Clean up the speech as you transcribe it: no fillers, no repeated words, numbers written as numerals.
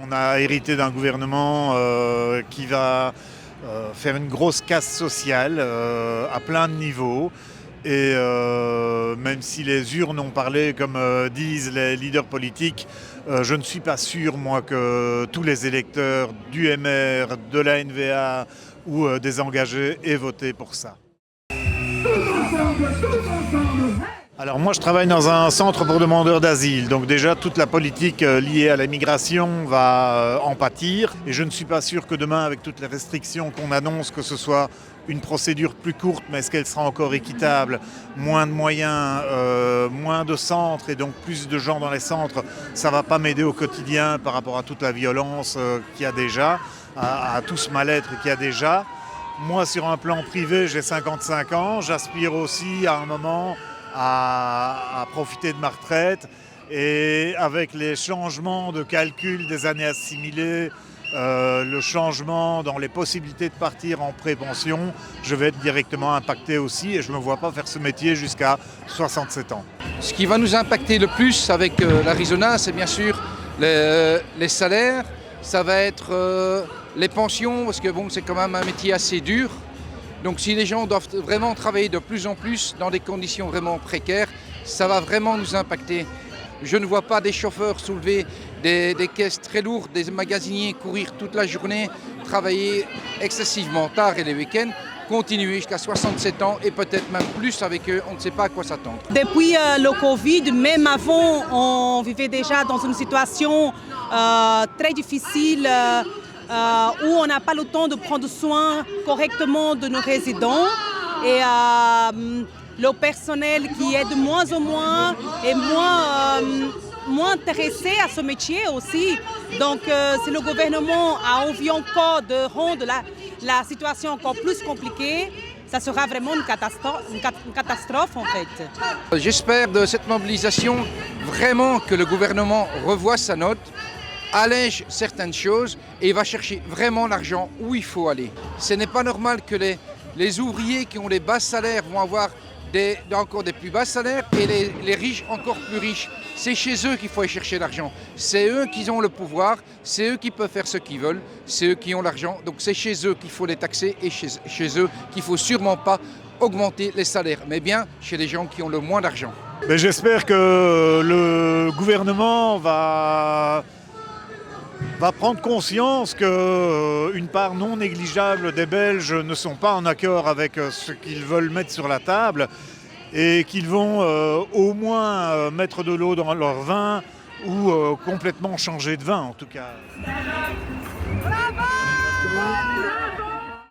On a hérité d'un gouvernement qui va faire une grosse casse sociale à plein de niveaux. Et même si les urnes ont parlé, comme disent les leaders politiques, je ne suis pas sûr, moi, que tous les électeurs du MR, de la NVA ou des engagés aient voté pour ça. Alors moi je travaille dans un centre pour demandeurs d'asile, donc déjà toute la politique liée à la migration va en pâtir et je ne suis pas sûr que demain avec toutes les restrictions qu'on annonce que ce soit une procédure plus courte, mais est-ce qu'elle sera encore équitable, moins de moyens, moins de centres et donc plus de gens dans les centres, ça ne va pas m'aider au quotidien par rapport à toute la violence qu'il y a déjà, à tout ce mal-être qu'il y a déjà. Moi sur un plan privé j'ai 55 ans, j'aspire aussi à un moment à profiter de ma retraite et avec les changements de calcul des années assimilées, le changement dans les possibilités de partir en pré-pension, je vais être directement impacté aussi et je ne me vois pas faire ce métier jusqu'à 67 ans. Ce qui va nous impacter le plus avec l'Arizona, c'est bien sûr les salaires, ça va être les pensions, parce que bon, c'est quand même un métier assez dur. Donc si les gens doivent vraiment travailler de plus en plus dans des conditions vraiment précaires, ça va vraiment nous impacter. Je ne vois pas des chauffeurs soulever des caisses très lourdes, des magasiniers courir toute la journée, travailler excessivement tard et les week-ends, continuer jusqu'à 67 ans et peut-être même plus avec eux, on ne sait pas à quoi s'attendre. Depuis le Covid, même avant, on vivait déjà dans une situation très difficile. Où on n'a pas le temps de prendre soin correctement de nos résidents et le personnel qui est de moins en moins et moins intéressé à ce métier aussi. Donc si le gouvernement a envie encore de rendre la situation encore plus compliquée, ça sera vraiment une catastrophe en fait. J'espère de cette mobilisation vraiment que le gouvernement revoie sa note, allège certaines choses et va chercher vraiment l'argent où il faut aller. Ce n'est pas normal que les ouvriers qui ont les bas salaires vont avoir encore des plus bas salaires et les riches encore plus riches. C'est chez eux qu'il faut aller chercher l'argent. C'est eux qui ont le pouvoir, c'est eux qui peuvent faire ce qu'ils veulent, c'est eux qui ont l'argent. Donc c'est chez eux qu'il faut les taxer et chez eux qu'il ne faut sûrement pas augmenter les salaires, mais bien chez les gens qui ont le moins d'argent. J'espère que le gouvernement va prendre conscience qu'une part non négligeable des Belges ne sont pas en accord avec ce qu'ils veulent mettre sur la table et qu'ils vont au moins mettre de l'eau dans leur vin ou complètement changer de vin en tout cas.